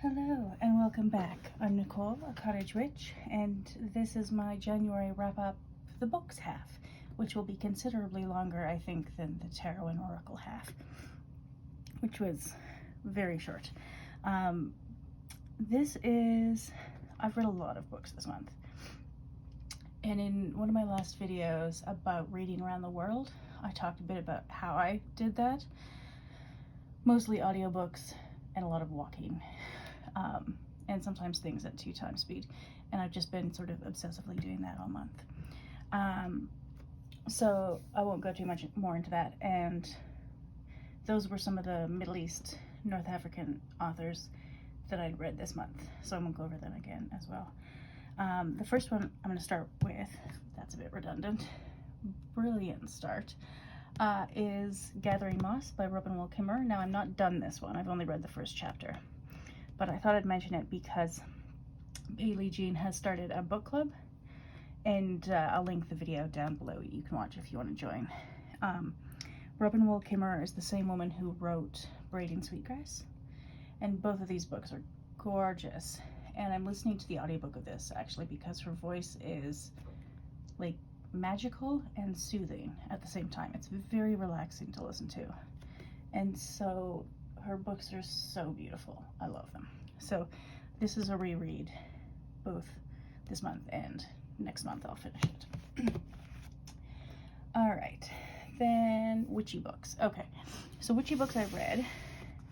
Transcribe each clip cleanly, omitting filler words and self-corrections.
Hello and welcome back. I'm Nicole, a cottage witch, and this is my January wrap-up, the books half, which will be considerably longer, I think, than the tarot and oracle half, which was very short. I've read a lot of books this month, and in one of my last videos about reading around the world, I talked a bit about how I did that, mostly audiobooks and a lot of walking. And sometimes things at 2 times speed, and I've just been sort of obsessively doing that all month. So I won't go too much more into that, and those were some of the Middle East, North African authors that I'd read this month, so I won't go over them again as well. The first one I'm going to start with, that's a bit redundant, brilliant start, is Gathering Moss by Robin Wall Kimmerer. Now, I'm not done this one, I've only read the first chapter, but I thought I'd mention it because Bailey Jean has started a book club, and I'll link the video down below you can watch if you want to join. Robin Wall Kimmerer is the same woman who wrote Braiding Sweetgrass, and both of these books are gorgeous, and I'm listening to the audiobook of this actually because her voice is like magical and soothing at the same time. It's very relaxing to listen to, and so her books are so beautiful. I love them. So this is a reread, both this month and next month I'll finish it. All right, then witchy books. Okay, so witchy books I've read.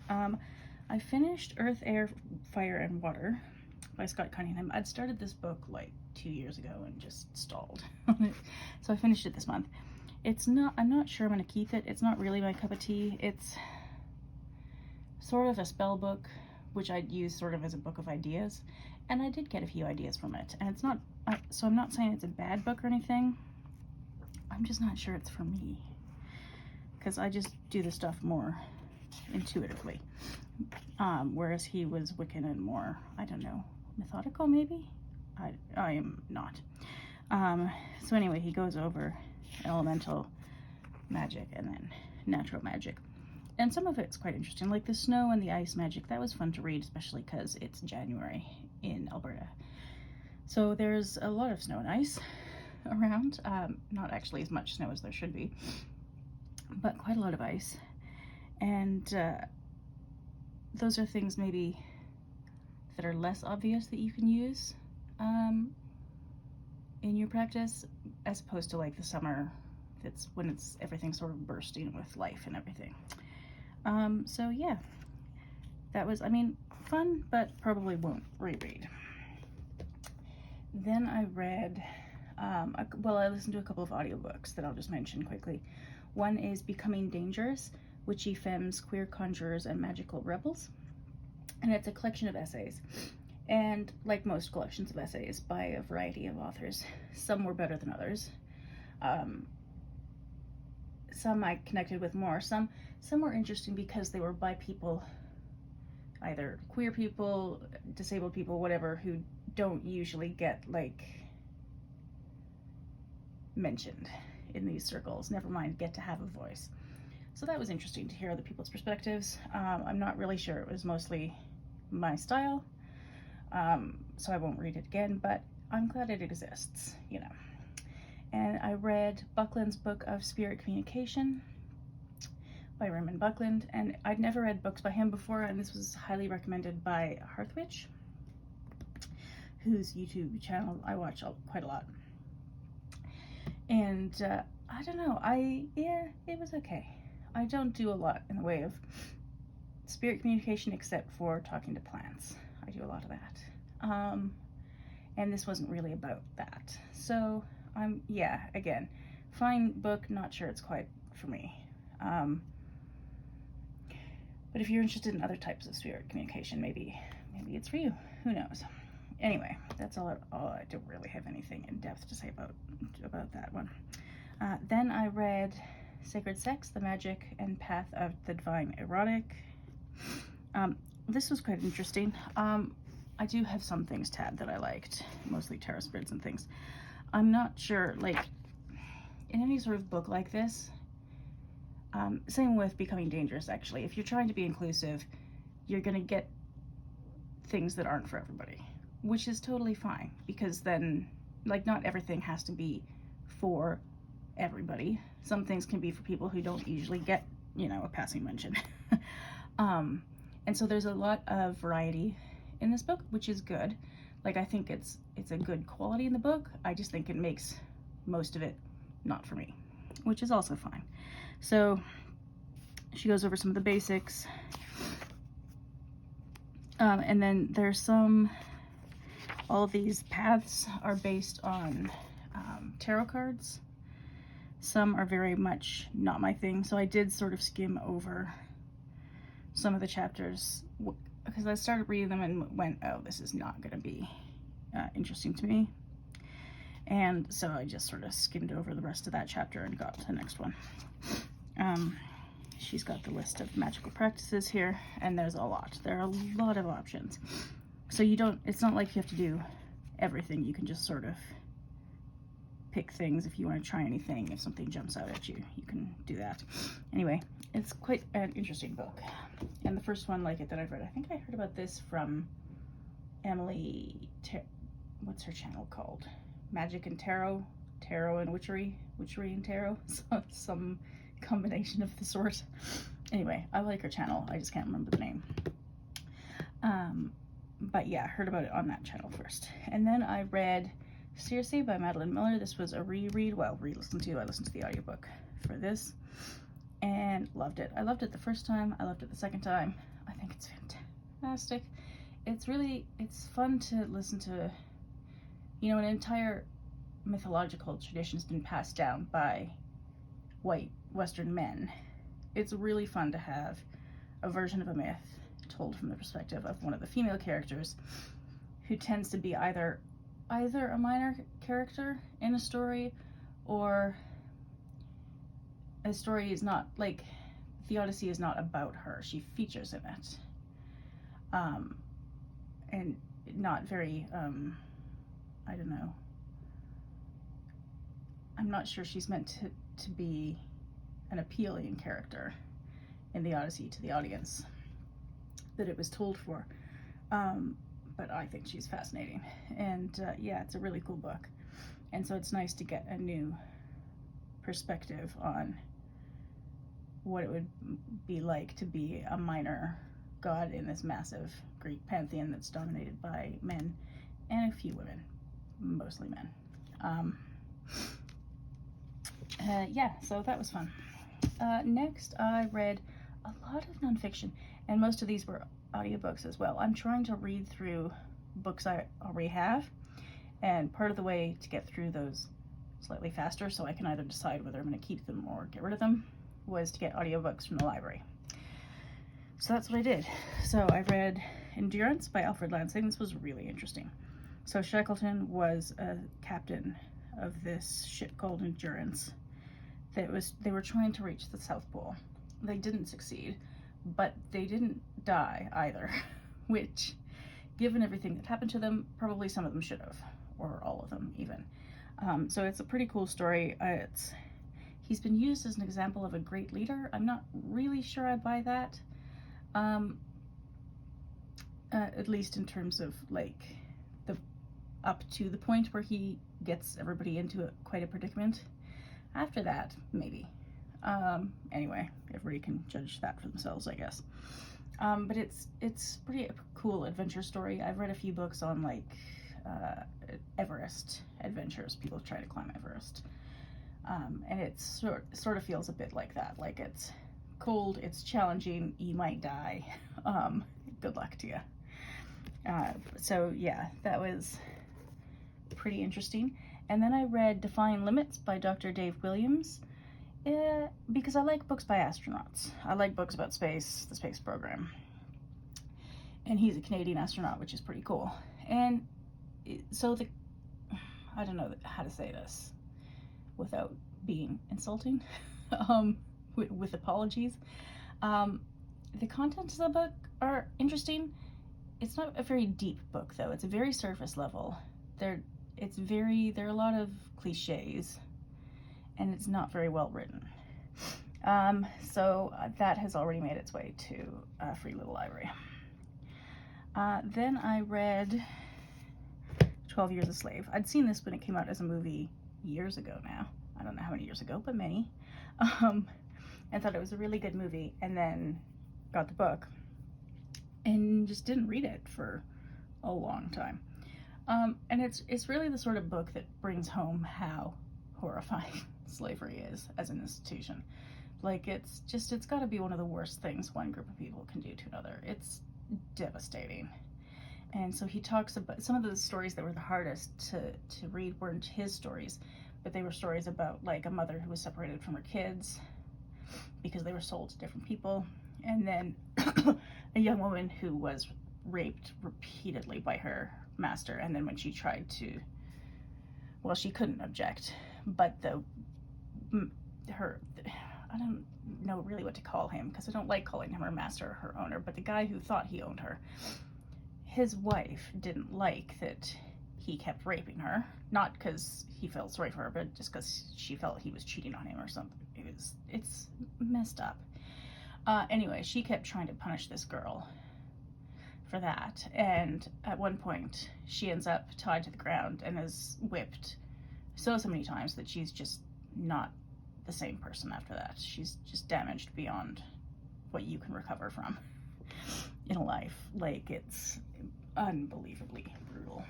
I finished Earth, Air, Fire, and Water by Scott Cunningham. I'd started this book like 2 years ago and just stalled on it. So I finished it this month. I'm not sure I'm gonna keep it. It's not really my cup of tea. It's sort of a spell book, which I'd use sort of as a book of ideas, and I did get a few ideas from it, and it's not, so I'm not saying it's a bad book or anything, I'm just not sure it's for me, because I just do the stuff more intuitively, whereas he was Wiccan and more, I don't know, methodical maybe? I am not. So anyway, he goes over elemental magic and then natural magic. And some of it's quite interesting, like the snow and the ice magic. That was fun to read, especially because it's January in Alberta. So there's a lot of snow and ice around. Not actually as much snow as there should be, but quite a lot of ice. And those are things maybe that are less obvious that you can use in your practice, as opposed to like the summer, that's when everything's sort of bursting with life and everything. So yeah, that was, I mean, fun, but probably won't reread. Then I read, I listened to a couple of audiobooks that I'll just mention quickly. One is Becoming Dangerous, Witchy, Femmes, Queer Conjurers, and Magical Rebels. And it's a collection of essays. And like most collections of essays by a variety of authors, some were better than others. Some I connected with more. Some were interesting because they were by people, either queer people, disabled people, whatever, who don't usually get like mentioned in these circles, never mind get to have a voice. So that was interesting to hear other people's perspectives. I'm not really sure, it was mostly my style, so I won't read it again, but I'm glad it exists, you know. And I read Buckland's book of Spirit Communication by Raymond Buckland, and I'd never read books by him before, and this was highly recommended by Hearthwitch, whose YouTube channel I watch quite a lot. And I don't know, it was okay. I don't do a lot in the way of spirit communication except for talking to plants. I do a lot of that. And this wasn't really about that. So yeah, again, fine book, not sure it's quite for me. But if you're interested in other types of spirit communication, maybe it's for you. Who knows? Anyway, that's all. I don't really have anything in depth to say about that one. Then I read Sacred Sex, The Magic and Path of the Defying Erotic. This was quite interesting. I do have some things tabbed that I liked, mostly tarot spreads and things. I'm not sure, like, in any sort of book like this, same with Becoming Dangerous, actually. If you're trying to be inclusive, you're going to get things that aren't for everybody, which is totally fine, because then, like, not everything has to be for everybody. Some things can be for people who don't usually get, you know, a passing mention. And so there's a lot of variety in this book, which is good. Like, I think it's a good quality in the book. I just think it makes most of it not for me, which is also fine. So she goes over some of the basics. And then there's all of these paths are based on tarot cards. Some are very much not my thing, so I did sort of skim over some of the chapters because I started reading them and went, oh, this is not going to be interesting to me. And so I just sort of skimmed over the rest of that chapter and got to the next one. She's got the list of magical practices here, and there's a lot. There are a lot of options. So it's not like you have to do everything. You can just sort of pick things if you want to try anything. If something jumps out at you, you can do that. Anyway, it's quite an interesting book. And the first one like it that I've read, I think I heard about this from Emily, what's her channel called? Magick and Tarot and Witchery and Tarot, so some combination of the sort. Anyway, I like her channel, I just can't remember the name. But yeah, heard about it on that channel first. And then I read Circe by Madeline Miller. This was a reread, well, I listened to the audiobook for this, and loved it. I loved it the first time, I loved it the second time. I think it's fantastic. It's fun to listen to, you know, an entire mythological tradition's been passed down by white Western men. It's really fun to have a version of a myth told from the perspective of one of the female characters who tends to be either a minor character in a story, or a story is not, like, the Odyssey is not about her. She features in it. And not very, I don't know. I'm not sure she's meant to be an appealing character in the Odyssey to the audience that it was told for. But I think she's fascinating. And yeah, it's a really cool book. And so it's nice to get a new perspective on what it would be like to be a minor god in this massive Greek pantheon that's dominated by men and a few women, mostly men. Yeah, so that was fun. Next, I read a lot of nonfiction, and most of these were audiobooks as well. I'm trying to read through books I already have, and part of the way to get through those slightly faster, so I can either decide whether I'm going to keep them or get rid of them, was to get audiobooks from the library. So that's what I did. So I read Endurance by Alfred Lansing. This was really interesting. So Shackleton was a captain of this ship called Endurance. They were trying to reach the South Pole. They didn't succeed, but they didn't die either, which, given everything that happened to them, probably some of them should have, or all of them even. So it's a pretty cool story. He's been used as an example of a great leader. I'm not really sure I buy that, at least in terms of, like, up to the point where he gets everybody into quite a predicament. After that, maybe. Anyway, everybody can judge that for themselves, I guess. But it's pretty cool adventure story. I've read a few books on, like, Everest adventures, people try to climb Everest. And it sort of feels a bit like that. Like, it's cold, it's challenging, you might die. Good luck to you. So yeah, that was pretty interesting. And then I read Defying Limits by Dr. Dave Williams, because I like books by astronauts. I like books about space, the space program. And he's a Canadian astronaut, which is pretty cool. And so I don't know how to say this without being insulting, with apologies. The contents of the book are interesting. It's not a very deep book, though. It's a very surface level. There are a lot of cliches, and it's not very well written. So that has already made its way to Free Little Library. Then I read 12 Years a Slave. I'd seen this when it came out as a movie years ago now. I don't know how many years ago, but many. And thought it was a really good movie, and then got the book and just didn't read it for a long time. And it's really the sort of book that brings home how horrifying slavery is as an institution. Like, it's got to be one of the worst things one group of people can do to another. It's devastating. And so he talks about some of the stories that were the hardest to read weren't his stories, but they were stories about, like, a mother who was separated from her kids because they were sold to different people, and then a young woman who was raped repeatedly by her master, and then when she tried to, well, she couldn't object, but I don't know really what to call him, because I don't like calling him her master or her owner, but the guy who thought he owned her, his wife didn't like that he kept raping her, not because he felt sorry for her, but just because she felt he was cheating on him or something. It's messed up. Anyway, she kept trying to punish this girl for that, and at one point she ends up tied to the ground and is whipped so many times that she's just not the same person after that. She's just damaged beyond what you can recover from in a life. Like, it's unbelievably brutal.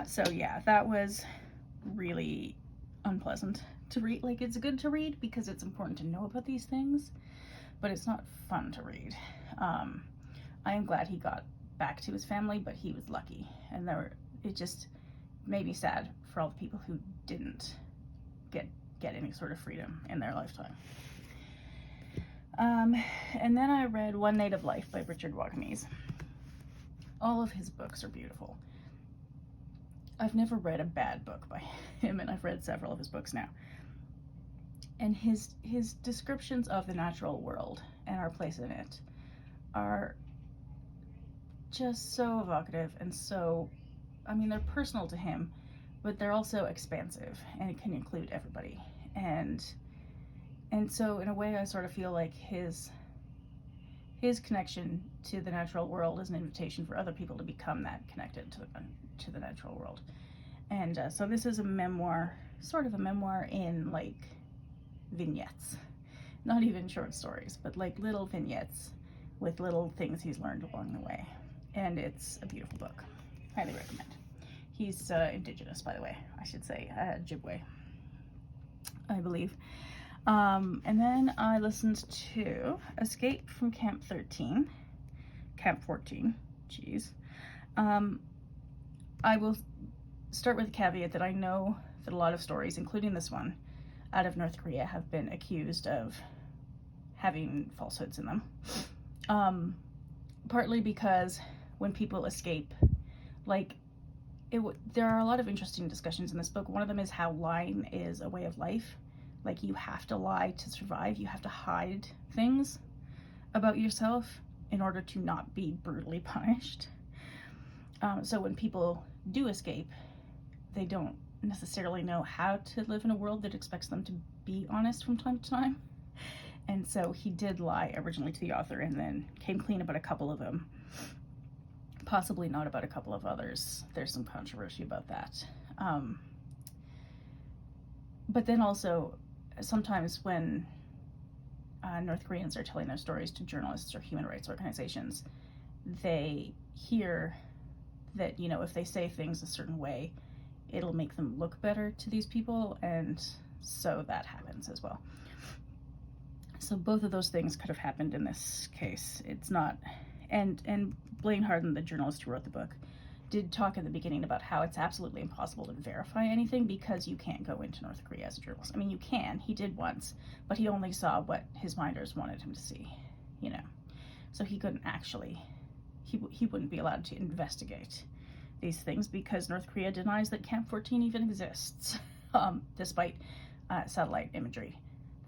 So yeah, that was really unpleasant to read. Like, it's good to read because it's important to know about these things, but it's not fun to read. I am glad he got back to his family, but he was lucky, and it just made me sad for all the people who didn't get any sort of freedom in their lifetime. And then I read One Native Life by Richard Wagamese. All of his books are beautiful. I've never read a bad book by him, and I've read several of his books now. And his descriptions of the natural world and our place in it are just so evocative and so, I mean, they're personal to him, but they're also expansive, and it can include everybody. And so in a way I sort of feel like his connection to the natural world is an invitation for other people to become that connected to the natural world. And so this is a memoir, sort of a memoir in, like, vignettes, not even short stories, but like little vignettes with little things he's learned along the way. And it's a beautiful book. Highly recommend. He's indigenous, by the way, I should say, Ojibwe, I believe. And then I listened to Escape from Camp 14, geez. I will start with a caveat that I know that a lot of stories, including this one, out of North Korea have been accused of having falsehoods in them. Partly because when people escape, like, there are a lot of interesting discussions in this book. One of them is how lying is a way of life. Like, you have to lie to survive. You have to hide things about yourself in order to not be brutally punished. So when people do escape, they don't necessarily know how to live in a world that expects them to be honest from time to time. And so he did lie originally to the author and then came clean about a couple of them. Possibly not about a couple of others. There's some controversy about that. But then also, sometimes when North Koreans are telling their stories to journalists or human rights organizations, they hear that, you know, if they say things a certain way, it'll make them look better to these people, and so that happens as well. So both of those things could have happened in this case. It's not, and Blaine Harden, the journalist who wrote the book, did talk at the beginning about how it's absolutely impossible to verify anything because you can't go into North Korea as a journalist. I mean, you can, he did once, but he only saw what his minders wanted him to see, you know. So he couldn't actually, he wouldn't be allowed to investigate these things because North Korea denies that Camp 14 even exists, despite satellite imagery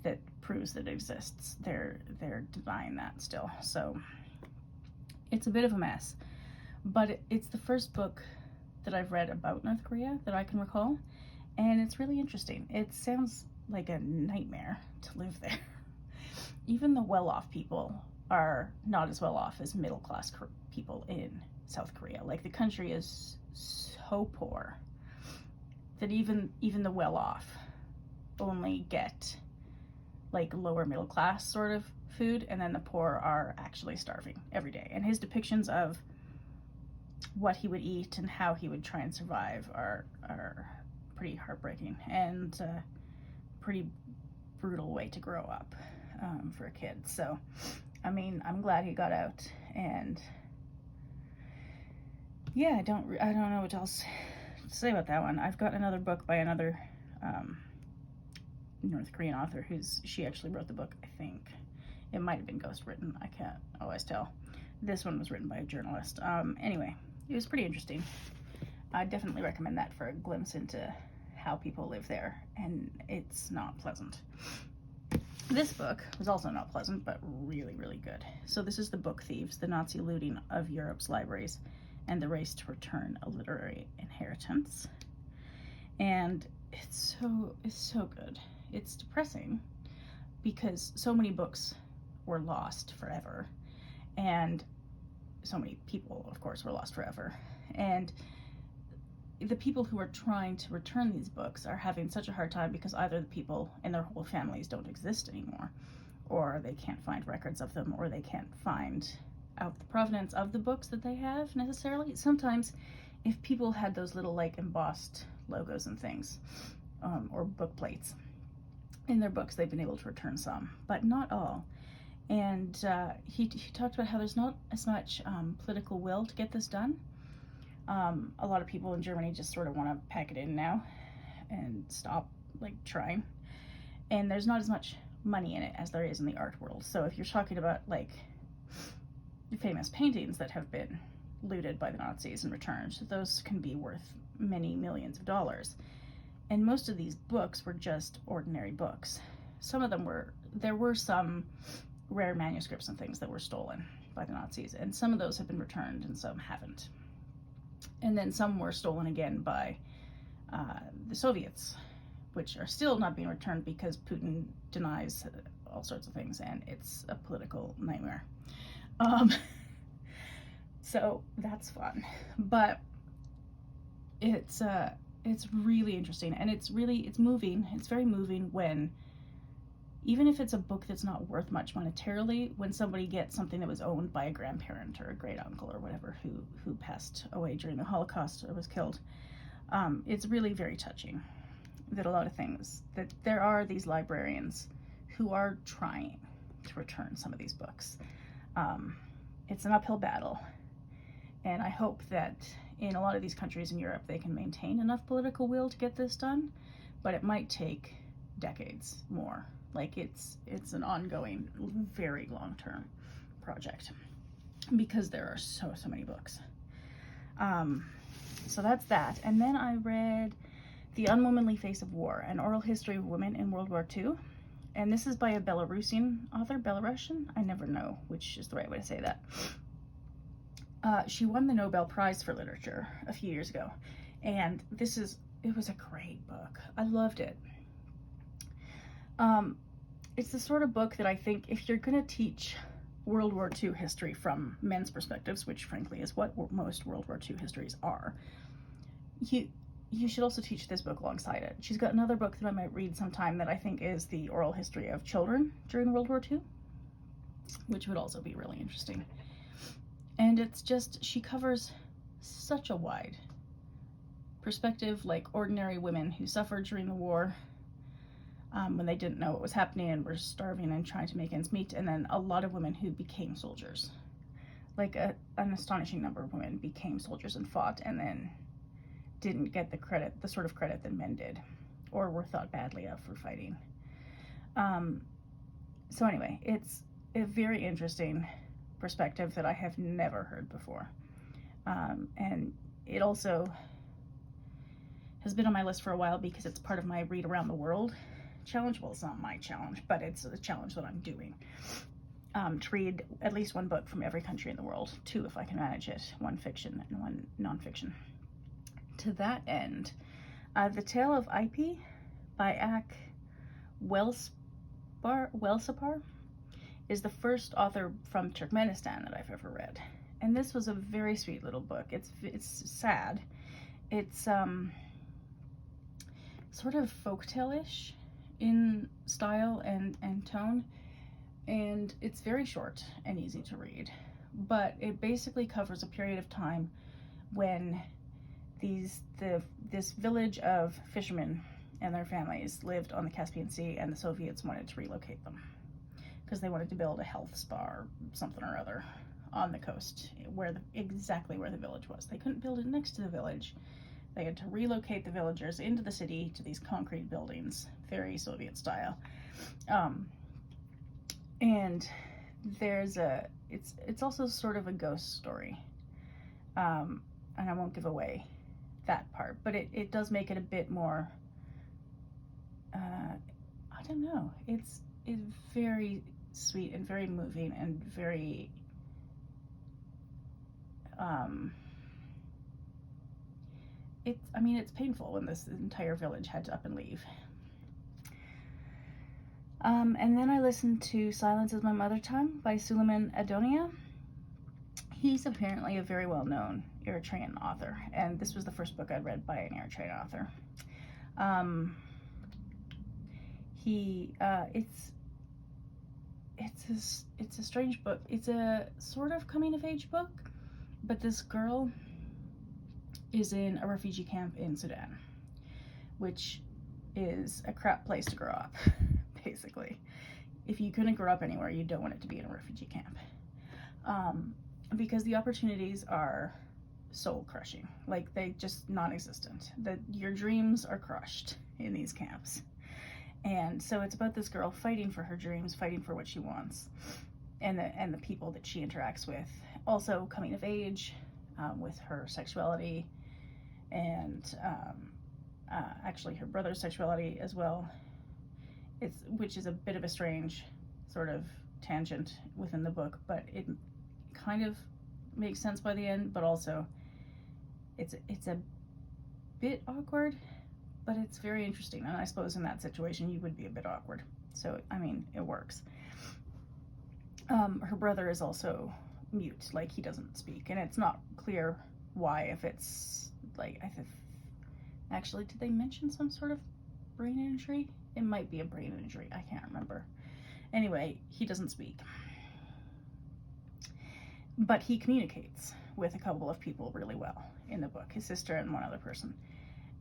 that proves that it exists. They're denying that still. So it's a bit of a mess, but it's the first book that I've read about North Korea that I can recall, and it's really interesting. It sounds like a nightmare to live there. Even the well-off people are not as well off as middle class people in South Korea. Like, the country is so poor that even the well off only get like lower middle class sort of food, and then the poor are actually starving every day. And his depictions of what he would eat and how he would try and survive are pretty heartbreaking, and pretty brutal way to grow up for a kid. So, I mean, I'm glad he got out, and yeah, I don't know what else to say about that one. I've got another book by another North Korean author she actually wrote the book, I think. It might have been ghost written, I can't always tell. This one was written by a journalist. Anyway, it was pretty interesting. I definitely recommend that for a glimpse into how people live there, and it's not pleasant. This book was also not pleasant, but really, really good. So this is the book Thieves, the Nazi looting of Europe's libraries and the race to return a literary inheritance. And it's so good. It's depressing because so many books were lost forever, and so many people, of course, were lost forever. And the people who are trying to return these books are having such a hard time because either the people and their whole families don't exist anymore, or they can't find records of them, or they can't find out the provenance of the books that they have necessarily. Sometimes if people had those little like embossed logos and things, or book plates in their books, they've been able to return some, but not all. And he talked about how there's not as much political will to get this done. A lot of people in Germany just sort of want to pack it in now and stop like trying. And there's not as much money in it as there is in the art world. So if you're talking about like famous paintings that have been looted by the Nazis and returned, those can be worth many millions of dollars. And most of these books were just ordinary books. Some of them there were some rare manuscripts and things that were stolen by the Nazis, and some of those have been returned and some haven't. And then some were stolen again by the Soviets, which are still not being returned because Putin denies all sorts of things, and it's a political nightmare. So that's fun, but it's really interesting, and it's moving. It's very moving when, even if it's a book that's not worth much monetarily, when somebody gets something that was owned by a grandparent or a great uncle or whatever who passed away during the Holocaust or was killed. It's really very touching that a lot of things, that there are these librarians who are trying to return some of these books. It's an uphill battle, and I hope that in a lot of these countries in Europe they can maintain enough political will to get this done, but it might take decades more. Like, it's an ongoing, very long-term project because there are so many books. So that's that. And then I read The Unwomanly Face of War, An Oral History of Women in World War II. And this is by a Belarusian author, Belarusian? I never know which is the right way to say that. She won the Nobel Prize for Literature a few years ago. And it was a great book. I loved it. It's the sort of book that I think if you're going to teach World War II history from men's perspectives, which frankly is what most World War II histories are, you should also teach this book alongside it. She's got another book that I might read sometime that I think is the oral history of children during World War II, which would also be really interesting. And it's just, she covers such a wide perspective, like ordinary women who suffered during the war, when they didn't know what was happening and were starving and trying to make ends meet, and then a lot of women who became soldiers. Like an astonishing number of women became soldiers and fought, and then didn't get the sort of credit that men did, or were thought badly of for fighting. So anyway, it's a very interesting perspective that I have never heard before. And it also has been on my list for a while because it's part of my Read Around the World challenge. Well, it's not my challenge, but it's a challenge that I'm doing. To read at least one book from every country in the world, 2 if I can manage it, 1 fiction and 1 nonfiction. To that end, The Tale of Ipi by Ak Welsapar is the first author from Turkmenistan that I've ever read. And this was a very sweet little book. It's sad. It's sort of folktale-ish in style and tone, and it's very short and easy to read. But it basically covers a period of time when this village of fishermen and their families lived on the Caspian Sea, and the Soviets wanted to relocate them because they wanted to build a health spa or something or other on the coast, exactly where the village was. They couldn't build it next to the village. They had to relocate the villagers into the city to these concrete buildings, very Soviet style. And it's also sort of a ghost story. And I won't give away that part, but it does make it a bit more, I don't know, it's very sweet and very moving and very, it's painful when this entire village had to up and leave. And then I listened to Silence is My Mother Tongue by Suleiman Adonia. He's apparently a very well-known Eritrean author, and this was the first book I'd read by an Eritrean author. It's a strange book. It's a sort of coming-of-age book, but this girl is in a refugee camp in Sudan, which is a crap place to grow up, basically. If you couldn't grow up anywhere, you don't want it to be in a refugee camp. Because the opportunities are soul-crushing. Like, they just non-existent. Your dreams are crushed in these camps. And so it's about this girl fighting for her dreams, fighting for what she wants, and the people that she interacts with. Also coming of age with her sexuality, and actually her brother's sexuality as well. Which is a bit of a strange sort of tangent within the book, but it kind of makes sense by the end, but also it's a bit awkward, but it's very interesting. And I suppose in that situation you would be a bit awkward. So, it works. Her brother is also mute, like he doesn't speak, and it's not clear why, if it's like, actually, did they mention some sort of brain injury? It might be a brain injury, I can't remember. Anyway, he doesn't speak. But he communicates with a couple of people really well in the book, his sister and one other person.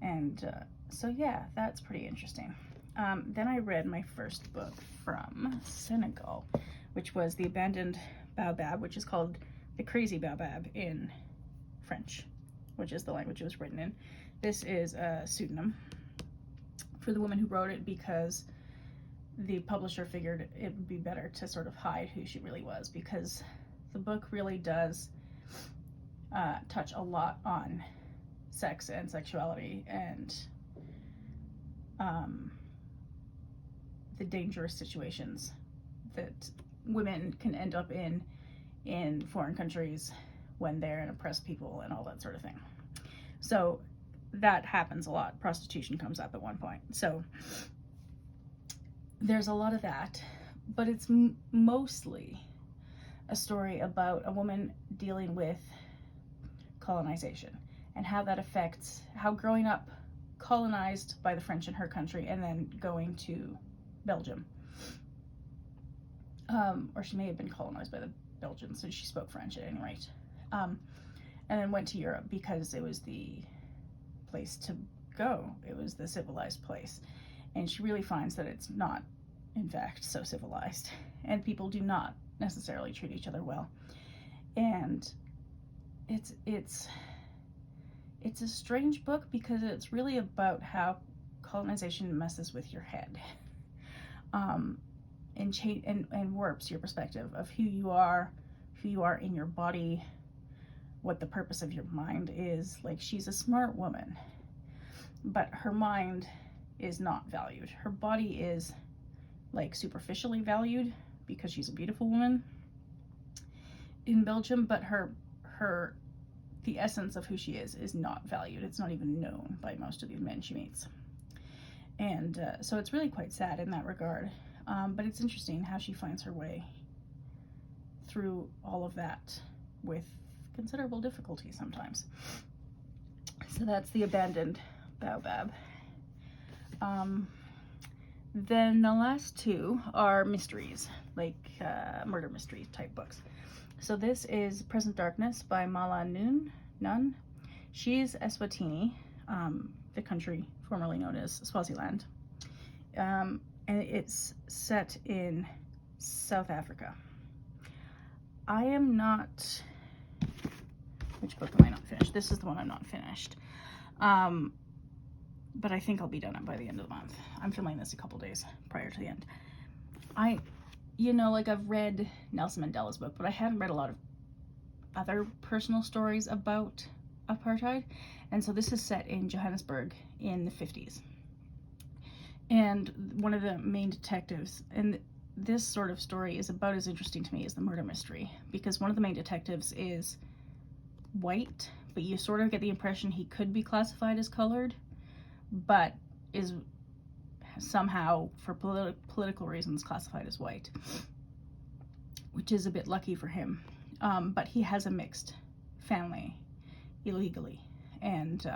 And so yeah, that's pretty interesting. Then I read my first book from Senegal, which was The Abandoned Baobab, which is called The Crazy Baobab in French, which is the language it was written in. This is a pseudonym for the woman who wrote it, because the publisher figured it would be better to sort of hide who she really was, because the book really does touch a lot on sex and sexuality and the dangerous situations that women can end up in foreign countries when they're an oppressed people and all that sort of thing. So that happens a lot. Prostitution comes up at one point. So there's a lot of that, but it's mostly a story about a woman dealing with colonization and how that affects how growing up colonized by the French in her country and then going to Belgium. Or she may have been colonized by the Belgians, so she spoke French at any rate. And then went to Europe because it was the place to go. It was the civilized place. And she really finds that it's not, in fact, so civilized. And people do not necessarily treat each other well. And it's a strange book because it's really about how colonization messes with your head. And warps your perspective of who you are in your body, what the purpose of your mind is. Like, she's a smart woman, but her mind is not valued. Her body is, like, superficially valued because she's a beautiful woman in Belgium, but the essence of who she is not valued. It's not even known by most of these men she meets. And so it's really quite sad in that regard. But it's interesting how she finds her way through all of that with considerable difficulty sometimes. So that's The Abandoned Baobab. Then the last two are mysteries, like murder mystery type books. So this is Present Darkness by Mala Nunn. She's Eswatini, the country formerly known as Swaziland. And it's set in South Africa. I am not... Which book am I not finished? This is the one I'm not finished. But I think I'll be done by the end of the month. I'm filming this a couple days prior to the end. I've read Nelson Mandela's book, but I haven't read a lot of other personal stories about apartheid. And so this is set in Johannesburg in the 50s. And one of the main detectives, and this sort of story is about as interesting to me as the murder mystery, because one of the main detectives is white, but you sort of get the impression he could be classified as colored, but is somehow, for political reasons, classified as white, which is a bit lucky for him. But he has a mixed family illegally, and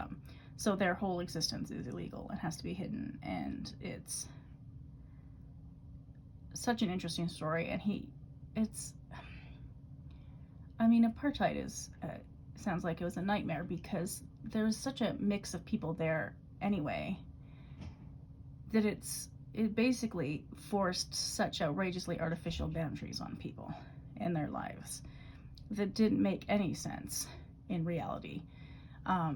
so their whole existence is illegal and has to be hidden, and it's such an interesting story. And apartheid is sounds like it was a nightmare, because there was such a mix of people there anyway, that it basically forced such outrageously artificial boundaries on people in their lives that didn't make any sense in reality.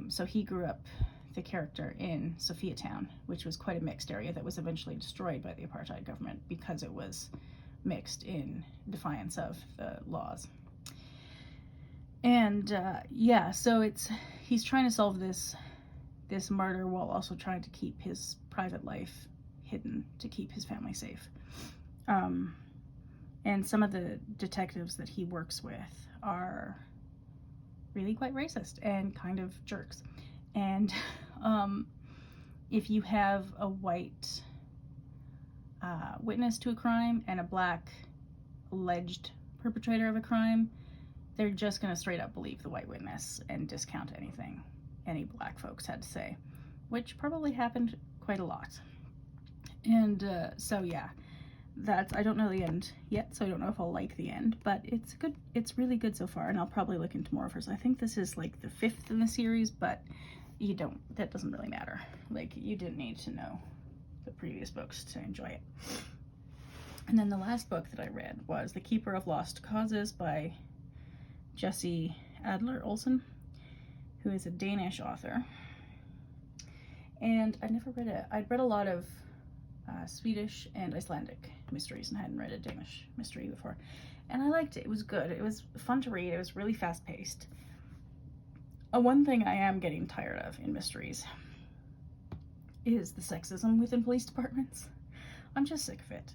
So he grew up, the character, in Sophiatown, which was quite a mixed area that was eventually destroyed by the apartheid government because it was mixed in defiance of the laws. And so he's trying to solve this murder while also trying to keep his private life hidden to keep his family safe. And some of the detectives that he works with are really quite racist and kind of jerks. And if you have a white witness to a crime and a black alleged perpetrator of a crime, they're just going to straight up believe the white witness and discount anything any black folks had to say, which probably happened quite a lot. And I don't know the end yet, so I don't know if I'll like the end, but it's really good so far, and I'll probably look into more of hers. I think this is like the 5th in the series, but that doesn't really matter. Like, you didn't need to know the previous books to enjoy it. And then the last book that I read was The Keeper of Lost Causes by Jesse Adler Olsen, who is a Danish author. And I'd never read it. I'd read a lot of Swedish and Icelandic mysteries and hadn't read a Danish mystery before. And I liked it. It was good. It was fun to read. It was really fast-paced. One thing I am getting tired of in mysteries is the sexism within police departments. I'm just sick of it.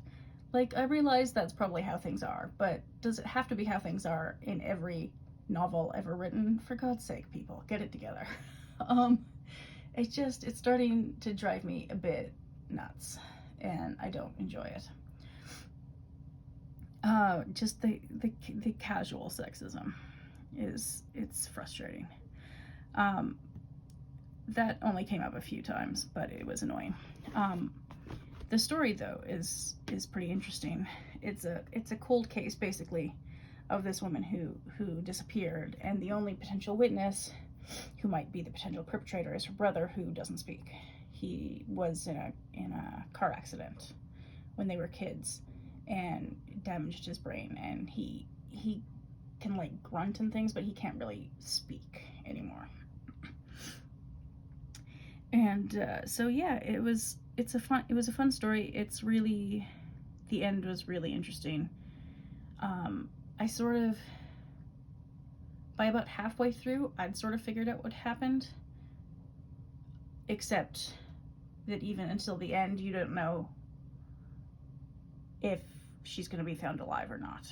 Like, I realize that's probably how things are, but does it have to be how things are in every novel ever written? For God's sake, people, get it together. It's starting to drive me a bit nuts, and I don't enjoy it. Just the casual sexism it's frustrating. That only came up a few times, but it was annoying. The story, though, is pretty interesting. It's a cold case, basically, of this woman who disappeared, and the only potential witness who might be the potential perpetrator is her brother, who doesn't speak. He was in a car accident when they were kids and damaged his brain, and he can, like, grunt and things, but he can't really speak anymore. And it was a fun story. It's really, the end was really interesting. I sort of, by about halfway through, I'd sort of figured out what happened, except that even until the end, you don't know if she's going to be found alive or not.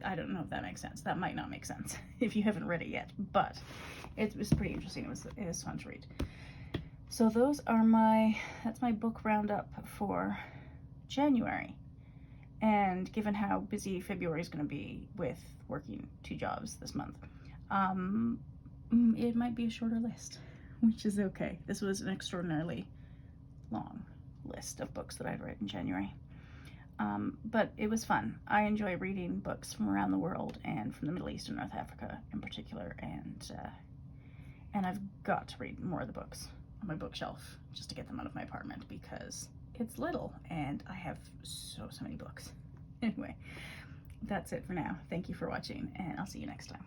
I don't know if that makes sense. That might not make sense if you haven't read it yet, but it was pretty interesting. It was fun to read. So that's my book roundup for January. And given how busy February is going to be with working 2 jobs this month, it might be a shorter list, which is okay. This was an extraordinarily long list of books that I'd read in January. But it was fun. I enjoy reading books from around the world and from the Middle East and North Africa in particular, and I've got to read more of the books on my bookshelf just to get them out of my apartment because it's little and I have so many books. Anyway, that's it for now. Thank you for watching, and I'll see you next time.